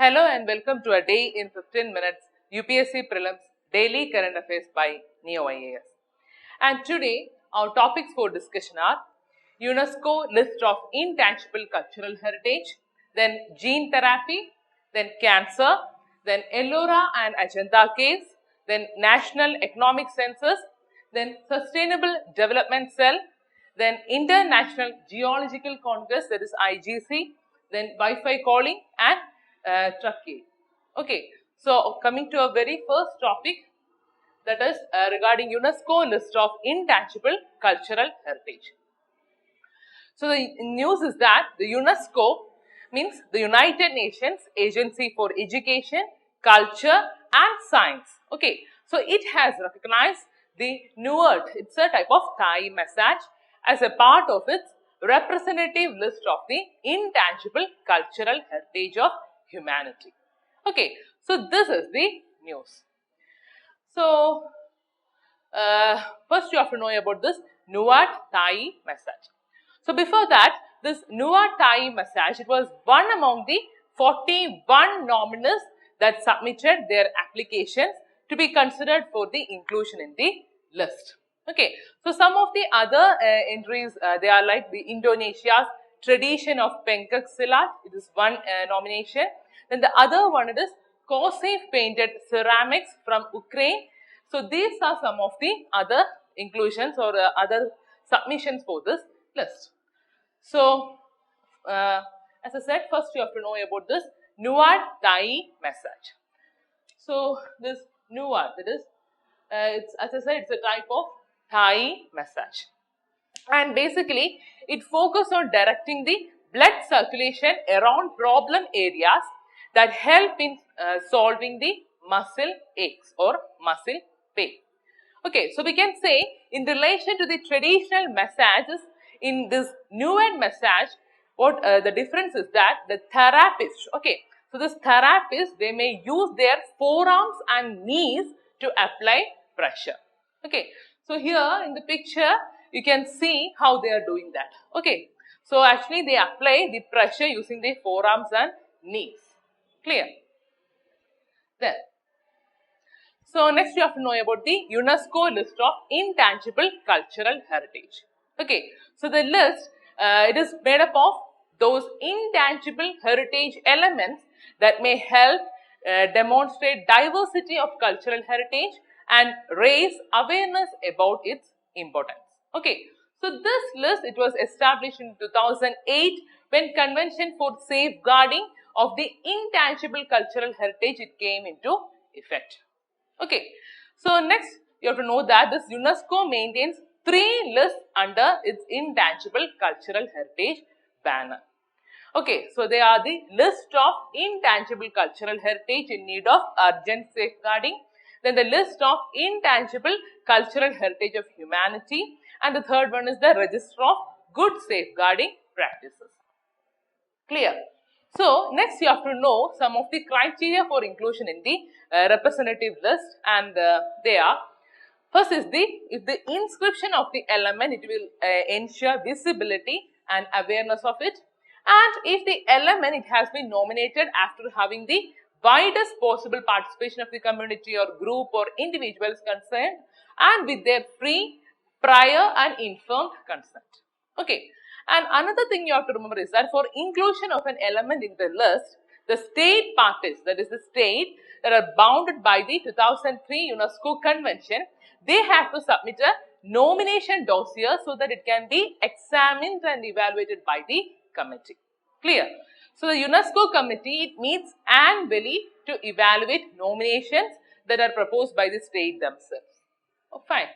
Hello and welcome to a day in 15 minutes UPSC Prelims Daily Current Affairs by Neo IAS. And today our topics for discussion are UNESCO list of intangible cultural heritage, then gene therapy, then cancer, then Ellora and Ajanta Caves, then National Economic Census, then Sustainable Development Cell, then International Geological Congress, that is IGC, then Wi-Fi calling and Truckee. Okay, so coming to our very first topic, that is regarding UNESCO list of intangible cultural heritage. So the news is that the UNESCO means the United Nations Agency for Education, Culture and Science. Okay, so it has recognized the Nuart, it's a type of Thai massage, as a part of its representative list of the intangible cultural heritage of humanity. Okay, so this is the news. So first you have to know about this Nuart Thai massage. So before that, this Nuart Thai massage, it was one among the 41 nominees that submitted their applications to be considered for the inclusion in the list. Okay, so some of the other entries, they are like the Indonesia's tradition of Pencak Silat, it is one nomination. Then the other one it is Kochi painted ceramics from Ukraine. So these are some of the other inclusions or other submissions for this list. So as I said, first you have to know about this Nuart Thai massage. So this Nuart, that is, it's, as I said, it's a type of Thai massage, and basically it focuses on directing the blood circulation around problem areas that help in solving the muscle aches or muscle pain. Okay, so we can say in relation to the traditional massages, in this Nuart massage, what the difference is that the therapist, okay, so this therapist, they may use their forearms and knees to apply pressure. Okay, so here in the picture you can see how they are doing that. Okay, so actually they apply the pressure using the forearms and knees. Clear? Then, so next you have to know about the UNESCO list of intangible cultural heritage. Okay, so the list, it is made up of those intangible heritage elements that may help demonstrate diversity of cultural heritage and raise awareness about its importance. Okay, so this list, it was established in 2008 when Convention for Safeguarding of the Intangible Cultural Heritage, it came into effect. Okay, so next you have to know that this UNESCO maintains 3 lists under its intangible cultural heritage banner. Okay, so they are the list of intangible cultural heritage in need of urgent safeguarding, then the list of intangible cultural heritage of humanity, and the third one is the register of good safeguarding practices. Clear? So next you have to know some of the criteria for inclusion in the representative list, and they are, first is if the inscription of the element, it will ensure visibility and awareness of it, and if the element, it has been nominated after having the widest possible participation of the community or group or individuals concerned and with their free, prior and informed consent. Okay, and another thing you have to remember is that for inclusion of an element in the list, the state parties, that is the state that are bounded by the 2003 UNESCO Convention, they have to submit a nomination dossier so that it can be examined and evaluated by the committee. Clear? So the UNESCO committee, it meets annually to evaluate nominations that are proposed by the state themselves. Oh, fine.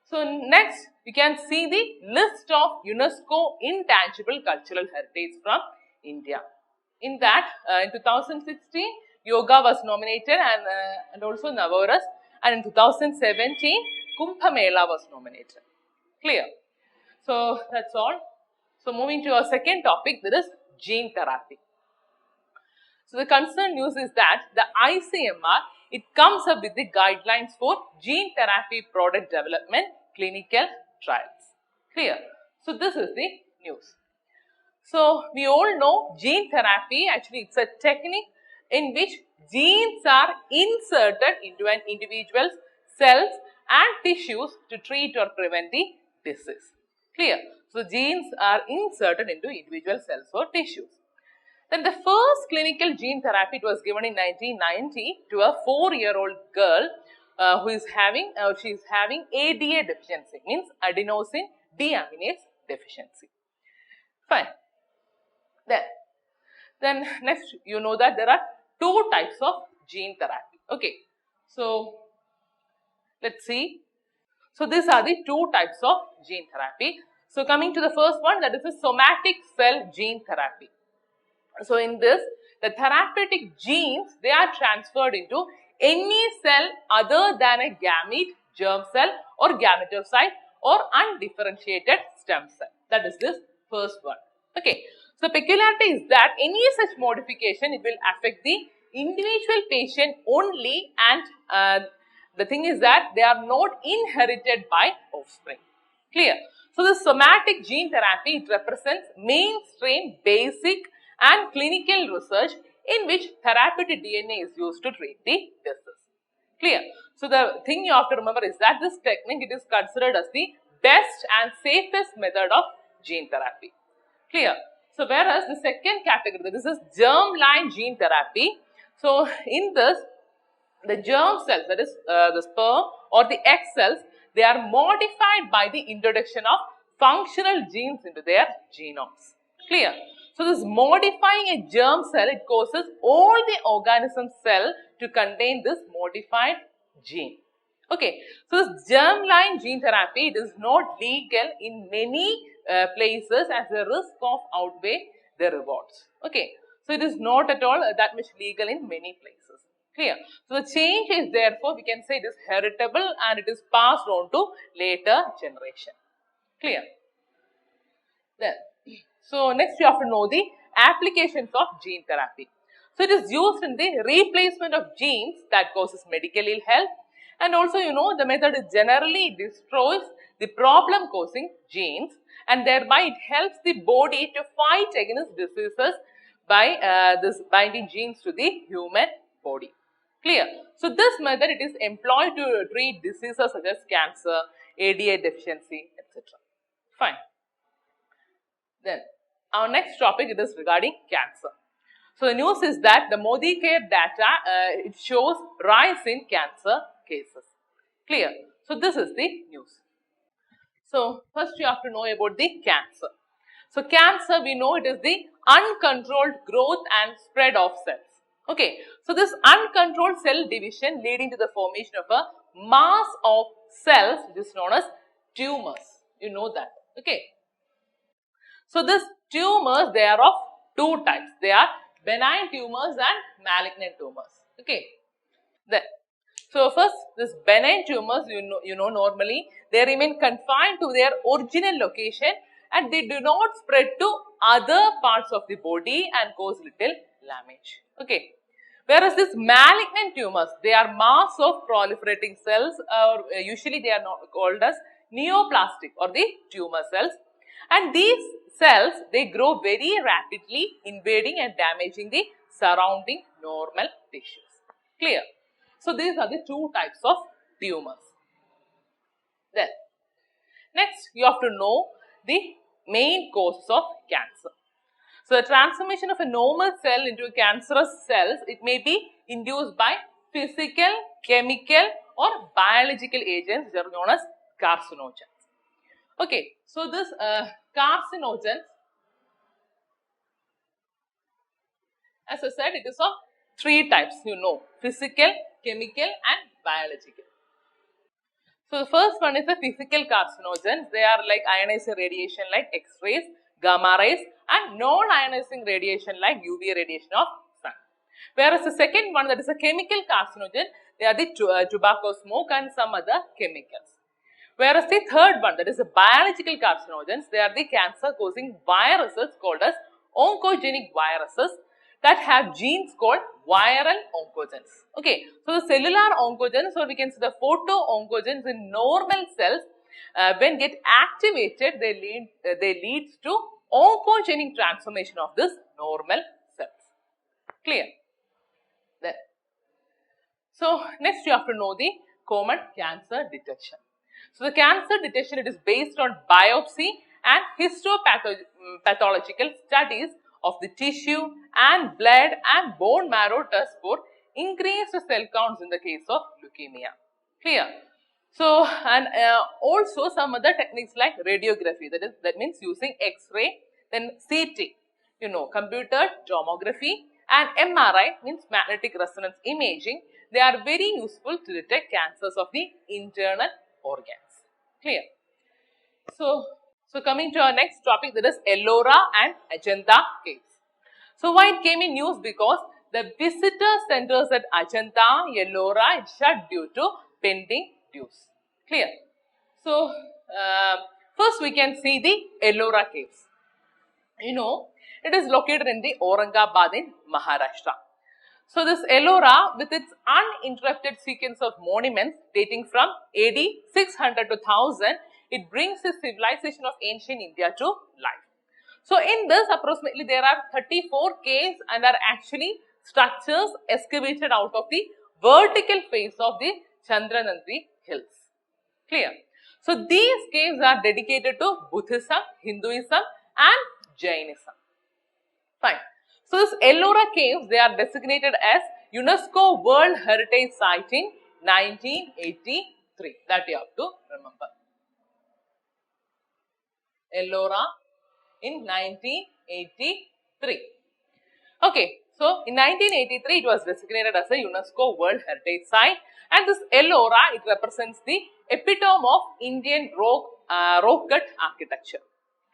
So next you can see the list of UNESCO intangible cultural heritage from India. In that, in 2016, yoga was nominated and also Navaras, and in 2017, Kumbh Mela was nominated. Clear? So that's all. So moving to our second topic, that is gene therapy. So the concerned news is that the ICMR, it comes up with the guidelines for gene therapy product development clinical trials. Clear? So this is the news. So we all know gene therapy, actually it's a technique in which genes are inserted into an individual's cells and tissues to treat or prevent the disease. Clear? So, genes are inserted into individual cells or tissues. Then the first clinical gene therapy was given in 1990 to a 4-year-old girl she is having ADA deficiency, means adenosine deaminase deficiency. Fine. Then next, you know that there are 2 types of gene therapy. Okay. So, let's see. So, these are the 2 types of gene therapy. So, coming to the first one, that is the somatic cell gene therapy. So, in this, the therapeutic genes, they are transferred into any cell other than a gamete, germ cell or gametocyte or undifferentiated stem cell. That is this first one. Okay. So, peculiarity is that any such modification, it will affect the individual patient only, and the thing is that they are not inherited by offspring. Clear? So, the somatic gene therapy, it represents mainstream, basic and clinical research in which therapeutic DNA is used to treat the disease. Clear? So, the thing you have to remember is that this technique, it is considered as the best and safest method of gene therapy. Clear? So, whereas the second category, this is germline gene therapy. So, in this, the germ cells, that is the sperm or the egg cells, they are modified by the introduction of functional genes into their genomes. Clear? So, this modifying a germ cell, it causes all the organism cell to contain this modified gene. Okay. So, this germline gene therapy, it is not legal in many places as the risk of outweigh the rewards. Okay. So, it is not at all that much legal in many places. Clear? So, the change is therefore, we can say it is heritable and it is passed on to later generation. Clear? Then, so next you have to know the applications of gene therapy. So, it is used in the replacement of genes that causes medical ill health, and also you know the method generally destroys the problem causing genes, and thereby it helps the body to fight against diseases by this binding genes to the human body. Clear? So, this method, it is employed to treat diseases such as cancer, ADA deficiency, etc. Fine. Then, our next topic, it is regarding cancer. So, the news is that the Modicare data, it shows rise in cancer cases. Clear? So, this is the news. So, first you have to know about the cancer. So, cancer, we know it is the uncontrolled growth and spread of cells. Okay. So, this uncontrolled cell division leading to the formation of a mass of cells, which is known as tumors. You know that. Okay. So, these tumors, they are of 2 types. They are benign tumors and malignant tumors. Okay. Then, so first, this benign tumors, you know normally they remain confined to their original location and they do not spread to other parts of the body and cause little damage. Okay. Whereas these malignant tumors, they are mass of proliferating cells, or usually they are called as neoplastic or the tumor cells, and these cells, they grow very rapidly, invading and damaging the surrounding normal tissues. Clear? So, these are the 2 types of tumors. Then, next you have to know the main causes of cancer. So, the transformation of a normal cell into a cancerous cells, it may be induced by physical, chemical or biological agents which are known as carcinogens. Okay. So, this carcinogens, as I said, it is of 3 types, you know, physical, chemical and biological. So, the first one is the physical carcinogens. They are like ionizing radiation like X-rays, gamma rays and non-ionizing radiation like UV radiation of sun. Whereas the second one, that is a chemical carcinogen, they are the tobacco smoke and some other chemicals. Whereas the third one, that is the biological carcinogens, they are the cancer causing viruses called as oncogenic viruses that have genes called viral oncogens. Okay. So, the cellular oncogens, or we can say the photo-oncogens in normal cells, when get activated, they leads to oncogenic transformation of this normal cells. Clear? So next you have to know the common cancer detection. So the cancer detection, it is based on biopsy and histopathological studies of the tissue and blood and bone marrow tests for increased cell counts in the case of leukemia. Clear? So, and also some other techniques like radiography, that means using X-ray, then CT, computer tomography, and MRI, means magnetic resonance imaging. They are very useful to detect cancers of the internal organs. Clear? So coming to our next topic, that is Ellora and Ajanta Caves. So why it came in news? Because the visitor centers at Ajanta, Ellora is shut due to pending dues. Clear? So first we can see the Ellora Caves. It is located in the Aurangabad in Maharashtra. So this Ellora, with its uninterrupted sequence of monuments dating from AD 600 to 1000, it brings the civilization of ancient India to life. So in this, approximately there are 34 caves and are actually structures excavated out of the vertical face of the Chandranandri hills. Clear? So these caves are dedicated to Buddhism, Hinduism and Jainism. Fine. So this Ellora Caves, they are designated as UNESCO World Heritage Site in 1983. That you have to remember. Ellora in 1983. Okay, so in 1983 it was designated as a UNESCO World Heritage Site, and this Ellora, it represents the epitome of Indian rock cut architecture.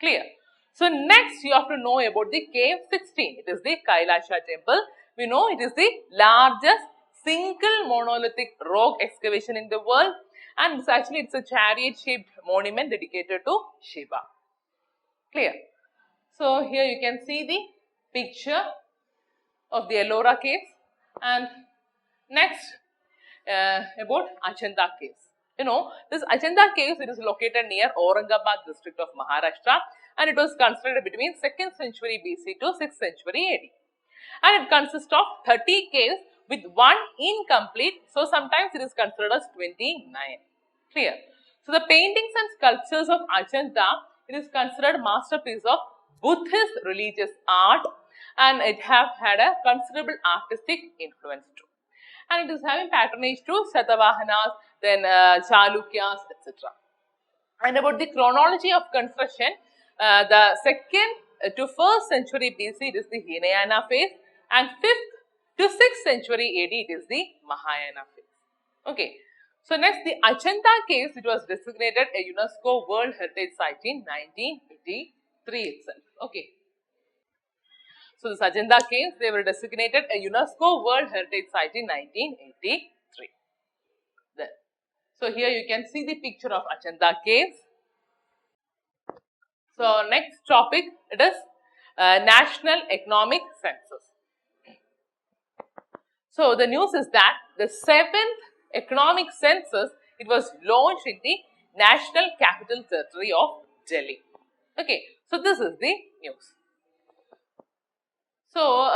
Clear? So next you have to know about the cave 16. It is the Kailasha temple. We know it is the largest single monolithic rock excavation in the world, and it's a chariot shaped monument dedicated to Shiva. Clear? So here you can see the picture of the Ellora Caves, and next about Ajanta Caves. This Ajanta Caves, it is located near Aurangabad district of Maharashtra, and it was constructed between 2nd century BC to 6th century AD. And it consists of 30 caves with one incomplete, so sometimes it is considered as 29. Clear? So the paintings and sculptures of Ajanta, it is considered masterpiece of Buddhist religious art, and it have had a considerable artistic influence too. And it is having patronage to Satavahanas, then Chalukyas, etc. And about the chronology of construction, the 2nd to 1st century BC, it is the Hinayana phase, and 5th to 6th century AD, it is the Mahayana phase. Okay. So next, the Ajanta Caves, it was designated a UNESCO World Heritage Site in 1983 itself. Okay. So this Ajanta Caves, they were designated a UNESCO World Heritage Site in 1983. Then, so here you can see the picture of Ajanta Caves. So next topic, it is National Economic Census. So the news is that the 7th Economic Census, it was launched in the National Capital Territory of Delhi. Okay, so this is the news. So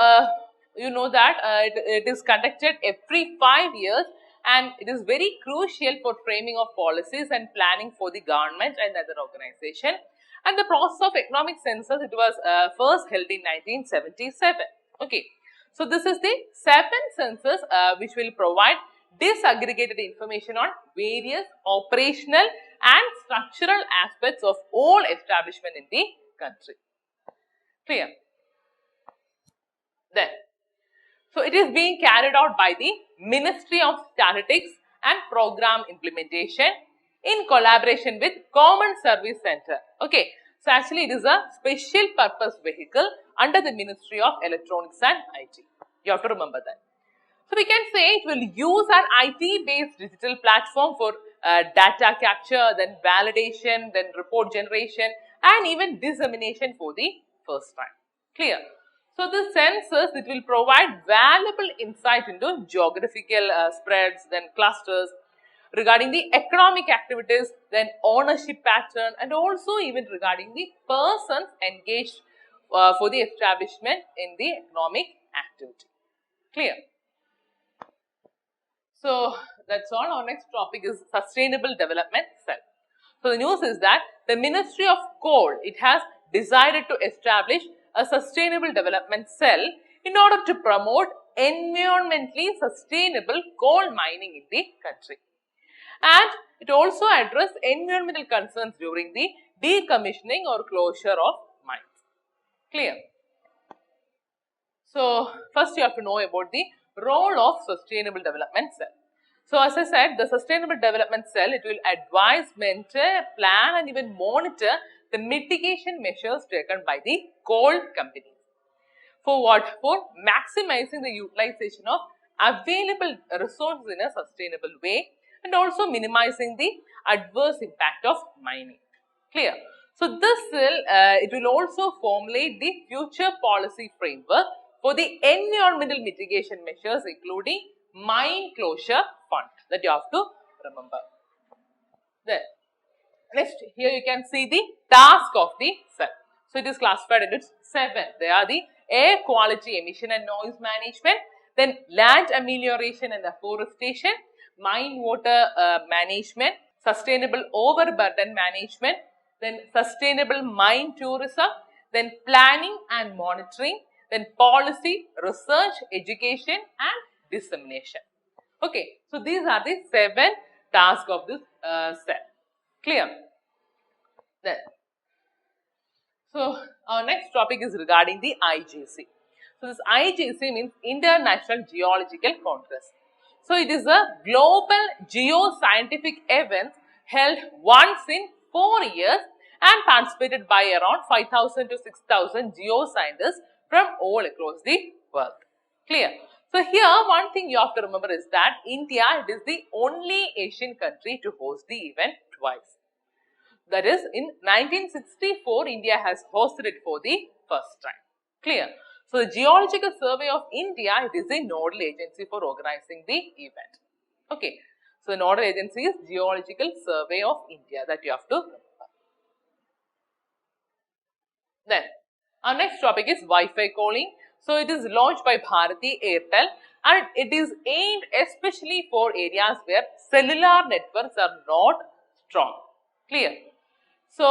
you know that it is conducted every 5 years, and it is very crucial for framing of policies and planning for the government and other organization. And the process of economic census, it was first held in 1977. Okay, so this is the 7th census which will provide disaggregated information on various operational and structural aspects of all establishment in the country. Clear? Then, so it is being carried out by the Ministry of Statistics and Program Implementation in collaboration with Common Service Center. Okay, so actually it is a special purpose vehicle under the Ministry of Electronics and IT. You have to remember that. So we can say it will use an IT based digital platform for data capture, then validation, then report generation, and even dissemination for the first time. Clear? So the census, it will provide valuable insight into geographical spreads, then clusters, regarding the economic activities, then ownership pattern, and also even regarding the persons engaged for the establishment in the economic activity. Clear? So that's all. Our next topic is Sustainable Development Cell. So the news is that the Ministry of Coal, it has decided to establish a Sustainable Development Cell in order to promote environmentally sustainable coal mining in the country. And it also addressed environmental concerns during the decommissioning or closure of mines. Clear? So first you have to know about the role of Sustainable Development Cell. So as I said, the Sustainable Development Cell, it will advise, mentor, plan and even monitor the mitigation measures taken by the coal companies. For what? For maximizing the utilization of available resources in a sustainable way and also minimizing the adverse impact of mining. Clear? So this will, it will also formulate the future policy framework for the environmental mitigation measures including mine closure fund, that you have to remember. Then next, here you can see the task of the cell. So it is classified into 7. They are the air quality, emission and noise management, then land amelioration and afforestation, mine water management, sustainable overburden management, then sustainable mine tourism, then planning and monitoring, then policy, research, education and dissemination. Okay, so these are the 7 tasks of this cell. Clear? Then, so our next topic is regarding the IGC. So this IGC means International Geological Congress. So it is a global geoscientific event held once in 4 years and participated by around 5,000 to 6,000 geoscientists from all across the world. Clear? So here one thing you have to remember is that India, it is the only Asian country to host the event twice. That is, in 1964, India has hosted it for the first time. Clear? So the Geological Survey of India, it is a nodal agency for organizing the event. Okay. So the nodal agency is Geological Survey of India, that you have to remember. Then, our next topic is Wi-Fi calling. So it is launched by Bharati Airtel and it is aimed especially for areas where cellular networks are not strong. Clear? So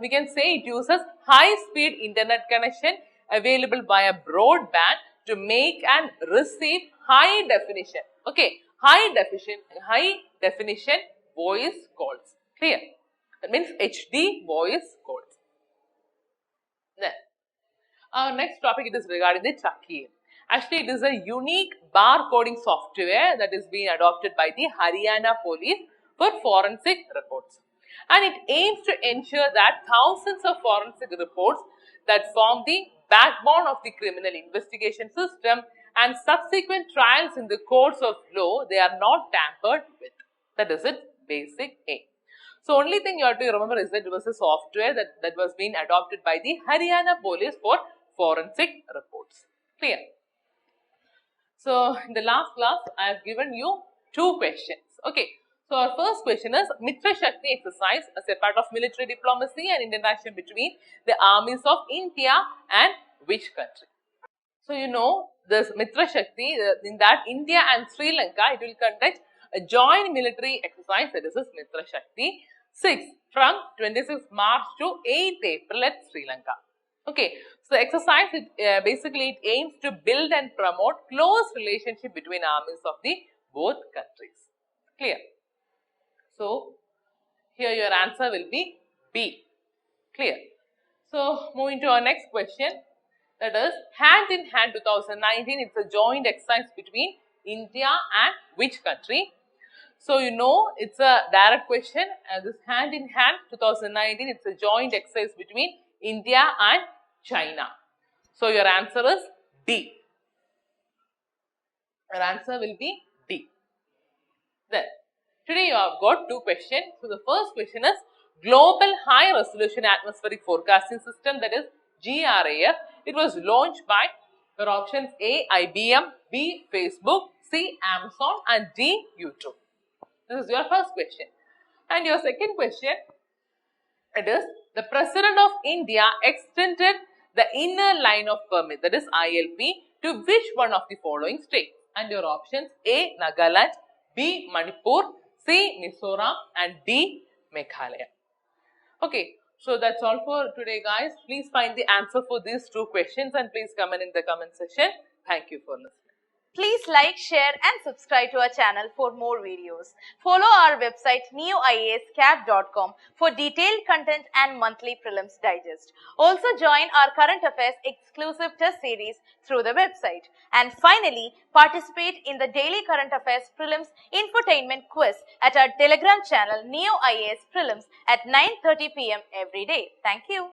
we can say it uses high-speed internet connection available via broadband to make and receive high definition. Okay, high definition voice calls. Clear? That means HD voice calls. Then, our next topic, it is regarding the Chucky. Actually, it is a unique barcoding software that is being adopted by the Haryana police for forensic reports. And it aims to ensure that thousands of forensic reports that form the backbone of the criminal investigation system and subsequent trials in the courts of law, they are not tampered with. That is its basic aim. So, only thing you have to remember is that it was a software that was being adopted by the Haryana police for forensic reports. Clear? So, in the last class, I have given you 2 questions. Okay. So, our first question is Mitra Shakti exercise as a part of military diplomacy and interaction between the armies of India and which country? So, you know this Mitra Shakti, in that India and Sri Lanka, it will conduct a joint military exercise, that is Mitra Shakti 6 from 26 March to 8 April at Sri Lanka. Okay, so the exercise, basically it aims to build and promote close relationship between armies of the both countries. Clear? So, here your answer will be B. Clear? So, moving to our next question, that is Hand in Hand 2019, it's a joint exercise between India and which country? So, you know it's a direct question, and this Hand in Hand 2019, it's a joint exercise between India and China. So, your answer is D. Your answer will be D. Then, today you have got 2 questions. So, the first question is Global High Resolution Atmospheric Forecasting System, that is GRAF. It was launched by your options A, IBM, B, Facebook, C, Amazon and D, YouTube. This is your first question. And your second question, it is the President of India extended the inner line of permit, that is ILP, to which one of the following states? And your options A, Nagaland, B. Manipur, C. Mizoram and D. Meghalaya. Okay, so that's all for today guys. Please find the answer for these two questions and please comment in the comment section. Thank you for listening. Please like, share and subscribe to our channel for more videos. Follow our website neoiascat.com for detailed content and monthly prelims digest. Also join our current affairs exclusive test series through the website. And finally, participate in the daily current affairs prelims infotainment quiz at our Telegram channel Neo IAS Prelims at 9:30 p.m. every day. Thank you.